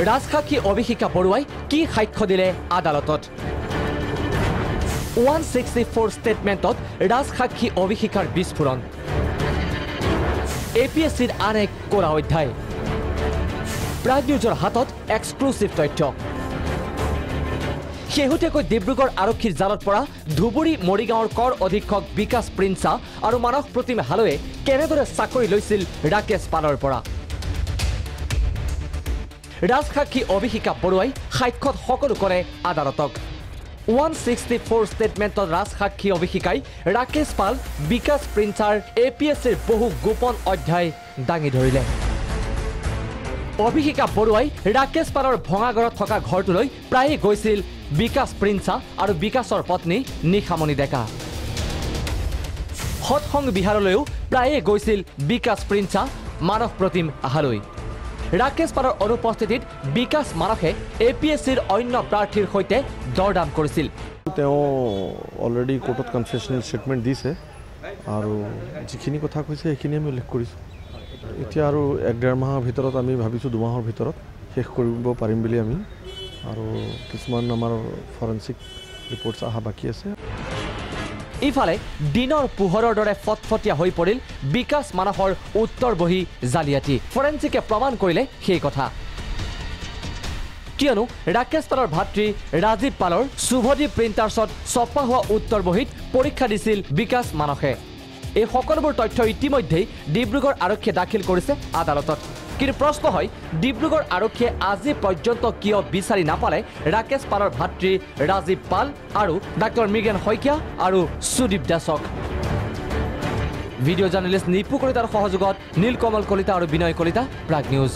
ৰাজসাক্ষী অভিষিকা বৰুৱাই কি সাক্ষ্য দিলে আদালতত 164 ষ্টেটমেণ্টত ৰাজসাক্ষী অভিষিকাৰ বিস্ফোৰণ APSCৰ আন এক ক'লা অধ্যায় প্ৰাগ নিউজৰ হাতত এক্সক্লুচিভ তথ্য শেহতীয়াকৈ ডিব্ৰুগড় আৰক্ষীৰ জালত পৰা ধুবুৰী মৰিগাঁৱৰ কৰ অধীক্ষক বিকাশ প্ৰিন্সা আৰু মানস প্ৰতিম হালৈয়ে কেনেদৰে চাকৰি লৈছিল ৰাকেশ পালৰ পৰা ৰাজসাক্ষী অভিষিকা বৰুৱাই সাক্ষ্যত সকলো কৰে আদালতক 164 ষ্টেটমেণ্টত ৰাজসাক্ষী অভিষিকাই ৰাকেশ পাল বিকাশ প্ৰিন্সাৰ APSCৰ বহু গোপন অধ্যায় দাঙি ধৰিলে অভিষিকা বৰুৱাই ৰাকেশ পালৰ ভঙাগড়ত থকা ঘৰটোলৈ প্ৰায়ে গৈছিল বিকাশ প্ৰিন্সা আৰু বিকাশৰ পত্নী নিশামণি ডেকা সৎসং বিহাৰলৈও প্ৰায়ে গৈছিল বিকাশ প্ৰিন্সা মানস প্ৰতিম হালৈ ৰাকেশ পালৰ অনুপস্থিতিত বিকাশ মানসে APSCৰ অন্য প্ৰাৰ্থীৰ সৈতে দৰদাম কৰিছিল তেওঁ অলৰেডি কোৰ্টত কনফেছনেল ষ্টেটমেণ্ট দিছে আৰু যিখিনি কথা কৈছে সেইখিনি আমি উল্লেখ কৰিছোঁ এতিয়া আৰু 1-1.5 মাহৰ ভিতৰত আমি ভাবিছোঁ 2 মাহৰ ভিতৰত শেষ কৰিব পাৰিম বুলি আমি আৰু কিছুমান আমাৰ ফৰেনচিক ৰিপৰ্টছ অহা বাকী আছে ইফালে দিনৰ পোহৰৰ দৰে ফটফটীয়া হৈ পৰিল বিকাশ মানসৰ উত্তৰ বহি জালিয়াতি ফৰেনচিকে প্ৰমাণ কৰিলে সেই কথা কিয়নো ৰাকেশ পালৰ ভাতৃ ৰাজীৱ পালৰ শুভদীপ প্ৰিণ্টাৰ্ছত ছপা হোৱা উত্তৰ বহিত পৰীক্ষা দিছিল বিকাশ মানসে এই সকলোবোৰ তথ্য ইতিমধ্যেই ডিব্ৰুগড় আৰক্ষীয়ে দাখিল কৰিছে আদালতত কিন্তু প্ৰশ্ন হয় ডিব্ৰুগড় আৰক্ষীয়ে আজি পৰ্যন্ত কিয় বিচাৰি নাপালে ৰাকেশ পালৰ ভাতৃ ৰাজীৱ পাল আৰু ডাক্তৰ মৃগেন শইকীয়া আৰু সুদীপ দাসক ভিডিঅ' জাৰ্নেলিষ্ট নিপু কলিতাৰ সহযোগত নীলকমল কলিতা আৰু বিনয় কলিতা প্ৰাগ নিউজ